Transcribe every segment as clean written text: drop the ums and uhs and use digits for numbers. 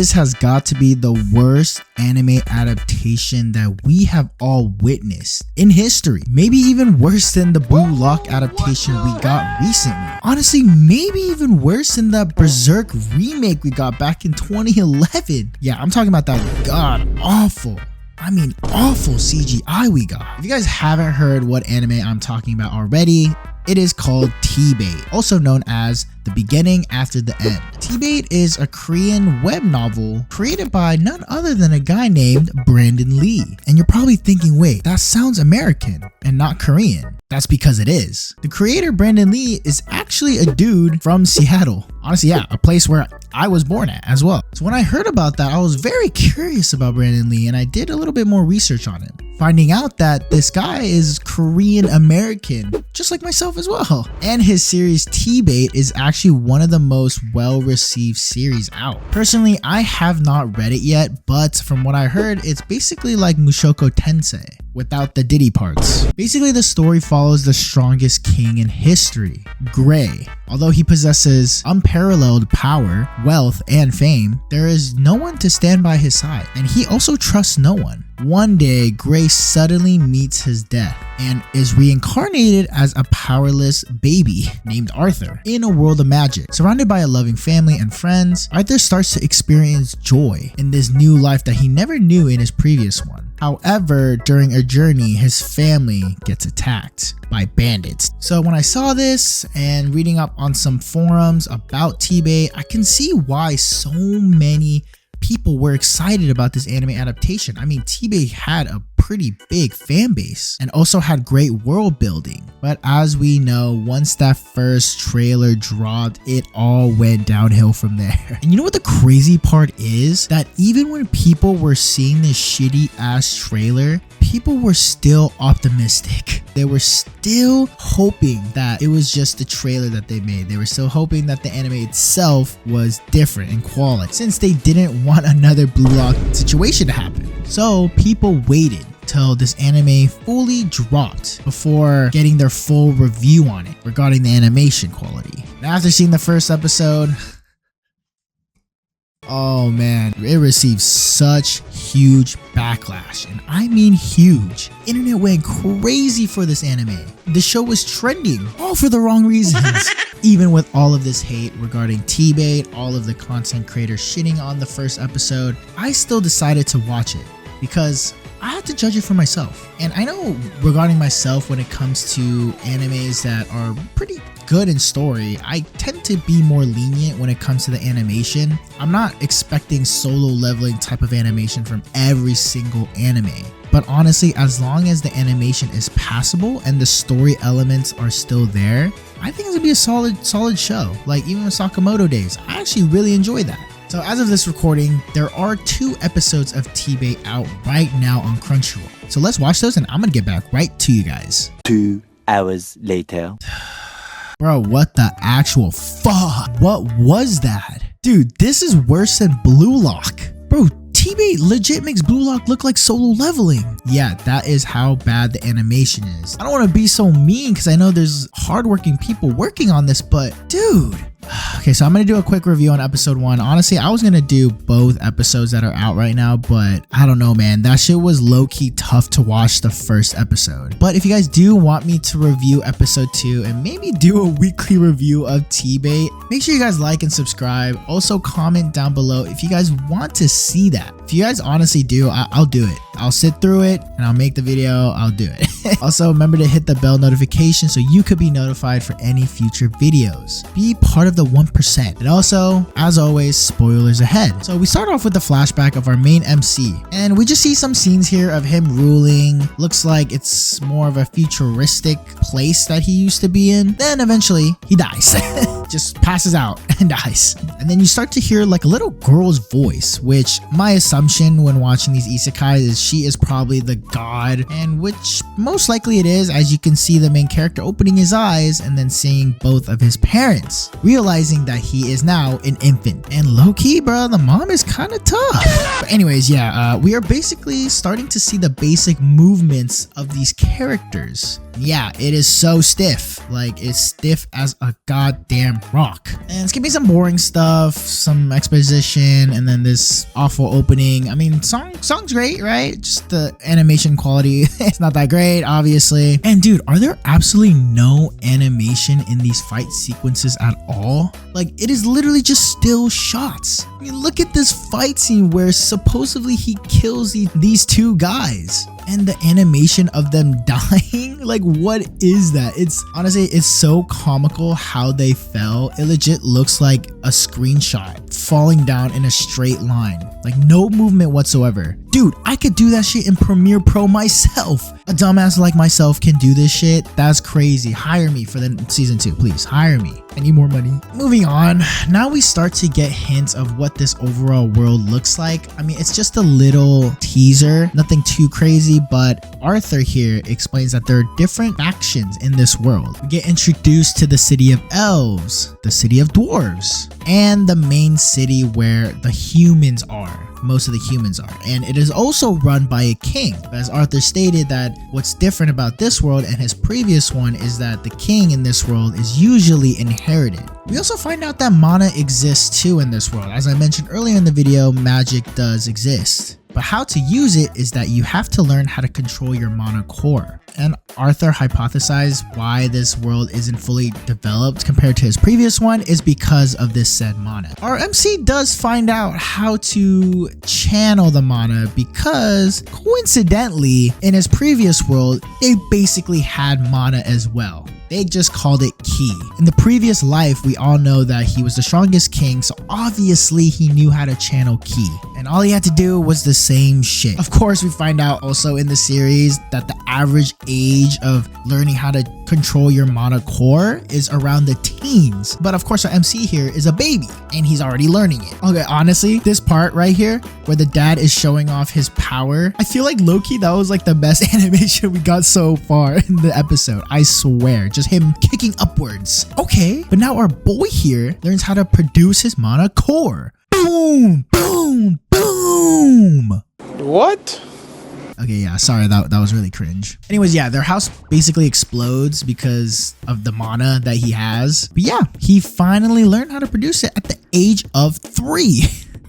this has got to be the worst anime adaptation that we have all witnessed in history. Maybe even worse than the Blue Lock adaptation we got recently. Honestly, maybe even worse than the Berserk remake we got back in 2011. Yeah, I'm talking about that god-awful, awful CGI we got. If you guys haven't heard what anime I'm talking about already, it is called TBATE, also known as The Beginning After the End. TBATE is a Korean web novel created by none other than a guy named Brandon Lee. And you're probably thinking, wait, that sounds American and not Korean. That's because it is. The creator, Brandon Lee, is actually a dude from Seattle. Honestly, yeah, a place where I was born at as well. So when I heard about that, I was very curious about Brandon Lee and I did a little bit more research on him, finding out that this guy is Korean American, just like myself as well. And his series TBATE is actually one of the most well-received series out. Personally, I have not read it yet, but from what I heard, it's basically like Mushoku Tensei without the Diddy parts. Basically, the story follows the strongest king in history, Gray. Although he possesses unparalleled power, wealth, and fame, there is no one to stand by his side, and he also trusts no one. One day, Gray suddenly meets his death and is reincarnated as a powerless baby named Arthur in a world of magic. Surrounded by a loving family and friends, Arthur starts to experience joy in this new life that he never knew in his previous one. However, during a journey, his family gets attacked by bandits. So when I saw this and reading up on some forums about TBATE, I can see why so many people were excited about this anime adaptation. TBATE had a pretty big fan base and also had great world building. But as we know, once that first trailer dropped, it all went downhill from there. And you know what the crazy part is? That even when people were seeing this shitty ass trailer, people were still optimistic. They were still hoping that it was just the trailer that they made. They were still hoping that the anime itself was different in quality, since they didn't want another Blue Lock situation to happen. So people waited till this anime fully dropped before getting their full review on it regarding the animation quality. And after seeing the first episode, oh man, it received such huge backlash, and I mean huge. Internet went crazy for this anime. The show was trending, all for the wrong reasons. Even with all of this hate regarding TBATE, all of the content creators shitting on the first episode, I still decided to watch it because I had to judge it for myself. And I know regarding myself, when it comes to animes that are pretty good in story, I tend to be more lenient when it comes to the animation. I'm not expecting solo leveling type of animation from every single anime. But honestly, as long as the animation is passable and the story elements are still there, I think it's gonna be a solid show. Like even with Sakamoto Days, I actually really enjoyed that. So as of this recording, there are 2 episodes of TBATE out right now on Crunchyroll. So let's watch those and I'm gonna get back right to you guys. 2 hours later. Bro, what the actual fuck? What was that? Dude, this is worse than Blue Lock. Bro, TBATE legit makes Blue Lock look like solo leveling. Yeah, that is how bad the animation is. I don't want to be so mean because I know there's hardworking people working on this, but dude. Okay, so I'm gonna do a quick review on episode 1. Honestly, I was gonna do both episodes that are out right now, but I don't know, man. That shit was low-key tough to watch the first episode. But if you guys do want me to review episode 2 and maybe do a weekly review of TBATE, make sure you guys like and subscribe. Also comment down below if you guys want to see that. If you guys honestly do, I'll do it. I'll sit through it and I'll make the video. I'll do it. Also, remember to hit the bell notification so you could be notified for any future videos. Be part of the 1%. And also, as always, spoilers ahead. So we start off with the flashback of our main MC, and we just see some scenes here of him ruling. Looks like it's more of a futuristic place that he used to be in. Then eventually he dies. Just passes out and dies. And then you start to hear like a little girl's voice, which my assumption when watching these isekais is she is probably the god, and which most likely it is, as you can see the main character opening his eyes and then seeing both of his parents, realizing that he is now an infant. And low-key, bro, the mom is kind of tough. But anyways, yeah, we are basically starting to see the basic movements of these characters. Yeah, it is so stiff. Like, it's stiff as a goddamn rock. And skipping some boring stuff, some exposition, and then this awful opening. I mean, song's great, right? Just the animation quality, it's not that great, obviously. And dude, are there absolutely no animation in these fight sequences at all? Like, it is literally just still shots. I mean, look at this fight scene where supposedly he kills these two guys. And the animation of them dying, like, what is that? It's honestly, it's so comical how they fell. It legit looks like a screenshot falling down in a straight line, like no movement whatsoever. Dude, I could do that shit in Premiere Pro myself. A dumbass like myself can do this shit. That's crazy. Hire me for the season 2, please. Hire me. I need more money. Moving on, now we start to get hints of what this overall world looks like. I mean, it's just a little teaser, nothing too crazy, but Arthur here explains that there are different factions in this world. We get introduced to the city of elves, the city of dwarves, and the main city where the humans are. Most of the humans are, and it is also run by a king. But as Arthur stated, that what's different about this world and his previous one is that the king in this world is usually inherited. We also find out that mana exists too in this world. As I mentioned earlier in the video, magic does exist. But how to use it is that you have to learn how to control your mana core. And Arthur hypothesized why this world isn't fully developed compared to his previous one is because of this said mana. Our MC does find out how to channel the mana because coincidentally in his previous world, they basically had mana as well. They just called it ki. In the previous life, we all know that he was the strongest king, so obviously he knew how to channel ki. And all he had to do was the same shit. Of course, we find out also in the series that the average age of learning how to control your mana core is around the teens. But of course, our MC here is a baby and he's already learning it. Okay, honestly, this part right here where the dad is showing off his power, I feel like low-key that was like the best animation we got so far in the episode. I swear, just him kicking upwards. Okay, but now our boy here learns how to produce his mana core. Boom, boom, boom. What? Okay, yeah, sorry, that was really cringe. Anyways, yeah, their house basically explodes because of the mana that he has. But yeah, he finally learned how to produce it at the age of 3.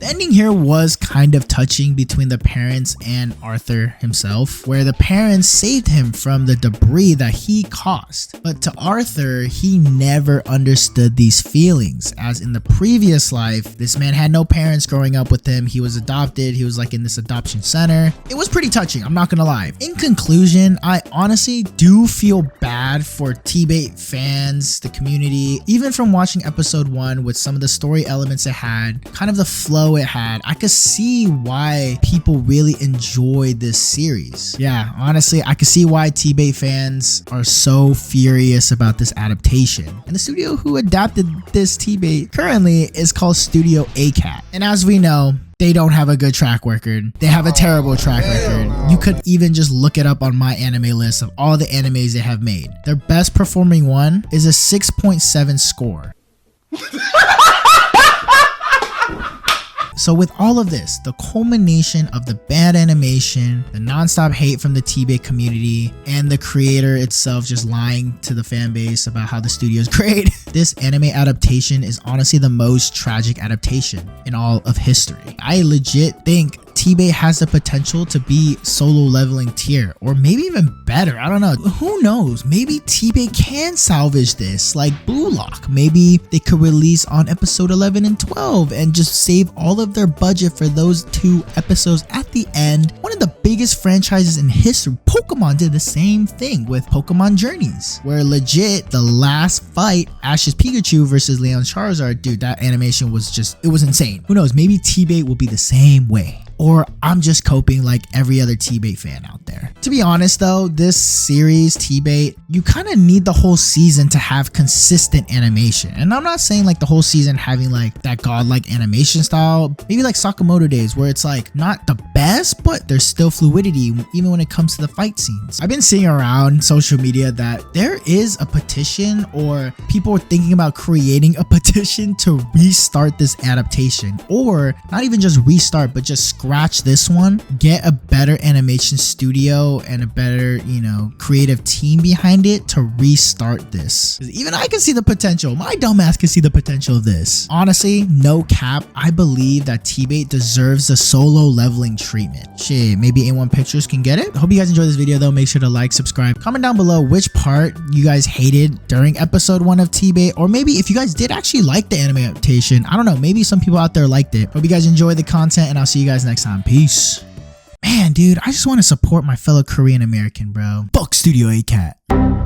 The ending here was kind of touching between the parents and Arthur himself, where the parents saved him from the debris that he caused. But to Arthur, he never understood these feelings, as in the previous life, this man had no parents growing up with him. He was adopted. He was like in this adoption center. It was pretty touching, I'm not gonna lie. In conclusion, I honestly do feel bad for TBATE fans, the community, even from watching episode 1 with some of the story elements it had, kind of the flow it had. I could see why people really enjoyed this series. Yeah, honestly, I could see why TBATE fans are so furious about this adaptation. And the studio who adapted this TBATE currently is called Studio ACAT. And as we know, they don't have a good track record. They have a terrible track record. You could even just look it up on my anime list of all the animes they have made. Their best performing one is a 6.7 score. So with all of this, the culmination of the bad animation, the non-stop hate from the TBATE community, and the creator itself just lying to the fan base about how the studio is great, this anime adaptation is honestly the most tragic adaptation in all of history. I legit think TBATE has the potential to be solo leveling tier, or maybe even better. I don't know. Who knows? Maybe TBATE can salvage this like Blue Lock. Maybe they could release on episode 11 and 12 and just save all of their budget for those 2 episodes at the end. One of the biggest franchises in history, Pokemon, did the same thing with Pokemon Journeys, where legit the last fight, Ash's Pikachu versus Leon's Charizard, dude, that animation was just, it was insane. Who knows? Maybe TBATE will be the same way. or I'm just coping like every other TBATE fan out there. To be honest though, this series TBATE, you kind of need the whole season to have consistent animation. And I'm not saying like the whole season having like that godlike animation style, maybe like Sakamoto days where it's like not the best, but there's still fluidity even when it comes to the fight scenes. I've been seeing around social media that there is a petition, or people are thinking about creating a petition to restart this adaptation, or not even just restart, but just scratch this one, get a better animation studio and a better, creative team behind it to restart this. 'Cause even I can see the potential. My dumbass can see the potential of this. Honestly, no cap, I believe that TBATE deserves a solo leveling treatment. Shit, maybe A1 Pictures can get it. Hope you guys enjoyed this video though. Make sure to like, subscribe, comment down below which part you guys hated during episode 1 of TBATE, or maybe if you guys did actually like the anime adaptation. I don't know, maybe some people out there liked it. Hope you guys enjoyed the content, and I'll see you guys next time. Peace. Man, dude, I just want to support my fellow Korean American, bro. Fuck Studio A Cat.